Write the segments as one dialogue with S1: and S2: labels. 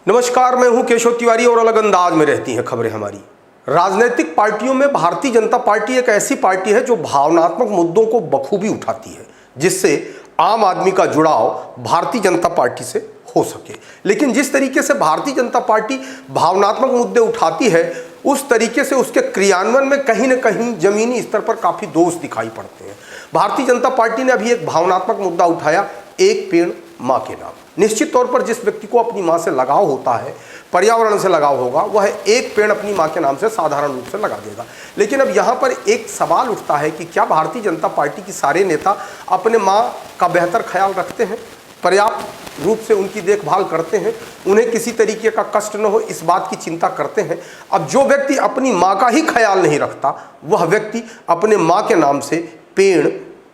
S1: नमस्कार, मैं हूं केशव तिवारी और अलग अंदाज में रहती हैं खबरें हमारी। राजनीतिक पार्टियों में भारतीय जनता पार्टी एक ऐसी पार्टी है जो भावनात्मक मुद्दों को बखूबी उठाती है, जिससे आम आदमी का जुड़ाव भारतीय जनता पार्टी से हो सके। लेकिन जिस तरीके से भारतीय जनता पार्टी भावनात्मक मुद्दे उठाती है, उस तरीके से उसके क्रियान्वयन में कहीं न कहीं जमीनी स्तर पर काफ़ी दोष दिखाई पड़ते हैं। भारतीय जनता पार्टी ने अभी एक भावनात्मक मुद्दा उठाया, एक पेड़ माँ के नाम। निश्चित तौर पर जिस व्यक्ति को अपनी माँ से लगाव होता है, पर्यावरण से लगाव होगा, वह एक पेड़ अपनी माँ के नाम से साधारण रूप से लगा देगा। लेकिन अब यहाँ पर एक सवाल उठता है कि क्या भारतीय जनता पार्टी की सारे नेता अपने माँ का बेहतर ख्याल रखते हैं, पर्याप्त रूप से उनकी देखभाल करते हैं, उन्हें किसी तरीके का कष्ट न हो इस बात की चिंता करते हैं? अब जो व्यक्ति अपनी माँ का ही ख्याल नहीं रखता, वह व्यक्ति अपने माँ के नाम से पेड़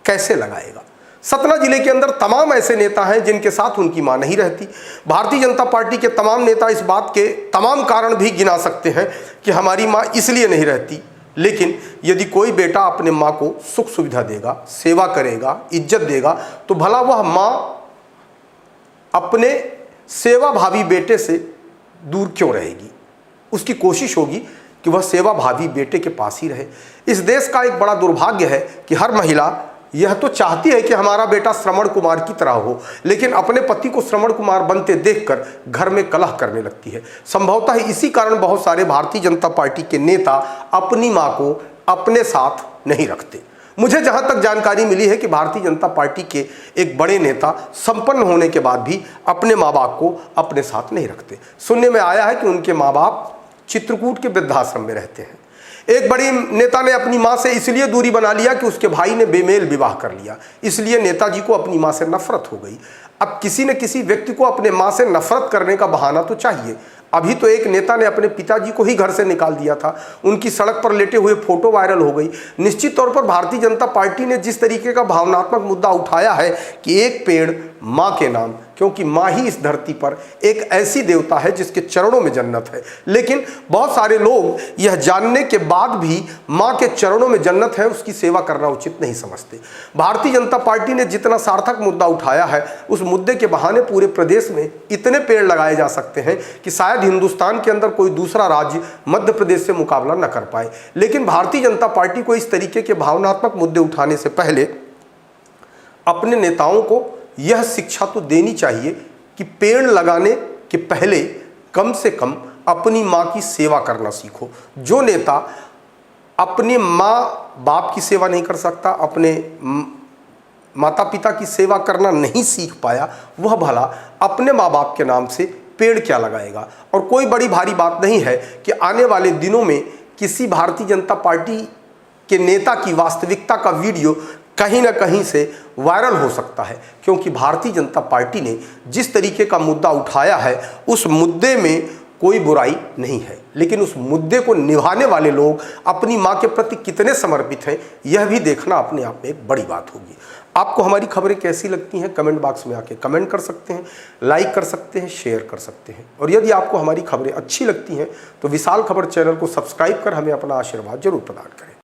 S1: कैसे लगाएगा? सतना जिले के अंदर तमाम ऐसे नेता हैं जिनके साथ उनकी मां नहीं रहती। भारतीय जनता पार्टी के तमाम नेता इस बात के तमाम कारण भी गिना सकते हैं कि हमारी मां इसलिए नहीं रहती। लेकिन यदि कोई बेटा अपने मां को सुख सुविधा देगा, सेवा करेगा, इज्जत देगा, तो भला वह मां अपने सेवा भावी बेटे से दूर क्यों रहेगी? उसकी कोशिश होगी कि वह सेवा भावी बेटे के पास ही रहे। इस देश का एक बड़ा दुर्भाग्य है कि हर महिला यह तो चाहती है कि हमारा बेटा श्रवण कुमार की तरह हो, लेकिन अपने पति को श्रवण कुमार बनते देखकर घर में कलह करने लगती है। संभवतः इसी कारण बहुत सारे भारतीय जनता पार्टी के नेता अपनी मां को अपने साथ नहीं रखते। मुझे जहां तक जानकारी मिली है कि भारतीय जनता पार्टी के एक बड़े नेता संपन्न होने के बाद भी अपने माँ बाप को अपने साथ नहीं रखते। सुनने में आया है कि उनके माँ बाप चित्रकूट के वृद्धाश्रम में रहते हैं। एक बड़ी नेता ने अपनी मां से इसलिए दूरी बना लिया कि उसके भाई ने बेमेल विवाह कर लिया, इसलिए नेताजी को अपनी मां से नफरत हो गई। अब किसी न किसी व्यक्ति को अपने मां से नफरत करने का बहाना तो चाहिए। अभी तो एक नेता ने अपने पिताजी को ही घर से निकाल दिया था, उनकी सड़क पर लेटे हुए फोटो वायरल हो गई। निश्चित तौर पर भारतीय जनता पार्टी ने जिस तरीके का भावनात्मक मुद्दा उठाया है कि एक पेड़ माँ के नाम, क्योंकि माँ ही इस धरती पर एक ऐसी देवता है जिसके चरणों में जन्नत है। लेकिन बहुत सारे लोग यह जानने के बाद भी माँ के चरणों में जन्नत है उसकी सेवा करना उचित नहीं समझते। भारतीय जनता पार्टी ने जितना सार्थक मुद्दा उठाया है, उस मुद्दे के बहाने पूरे प्रदेश में इतने पेड़ लगाए जा सकते हैं कि शायद हिंदुस्तान के अंदर कोई दूसरा राज्य मध्य प्रदेश से मुकाबला न कर पाए। लेकिन भारतीय जनता पार्टी को इस तरीके के भावनात्मक मुद्दे उठाने से पहले अपने नेताओं को यह शिक्षा तो देनी चाहिए कि पेड़ लगाने के पहले कम से कम अपनी माँ की सेवा करना सीखो। जो नेता अपने माँ बाप की सेवा नहीं कर सकता, अपने माता पिता की सेवा करना नहीं सीख पाया, वह भला अपने माँ बाप के नाम से पेड़ क्या लगाएगा? और कोई बड़ी भारी बात नहीं है कि आने वाले दिनों में किसी भारतीय जनता पार्टी के नेता की वास्तविकता का वीडियो कहीं ना कहीं से वायरल हो सकता है, क्योंकि भारतीय जनता पार्टी ने जिस तरीके का मुद्दा उठाया है उस मुद्दे में कोई बुराई नहीं है, लेकिन उस मुद्दे को निभाने वाले लोग अपनी मां के प्रति कितने समर्पित हैं, यह भी देखना अपने आप में एक बड़ी बात होगी। आपको हमारी खबरें कैसी लगती हैं कमेंट बॉक्स में आके कमेंट कर सकते हैं, लाइक कर सकते हैं, शेयर कर सकते हैं। और यदि आपको हमारी खबरें अच्छी लगती हैं तो विशाल खबर चैनल को सब्सक्राइब कर हमें अपना आशीर्वाद जरूर प्रदान करें।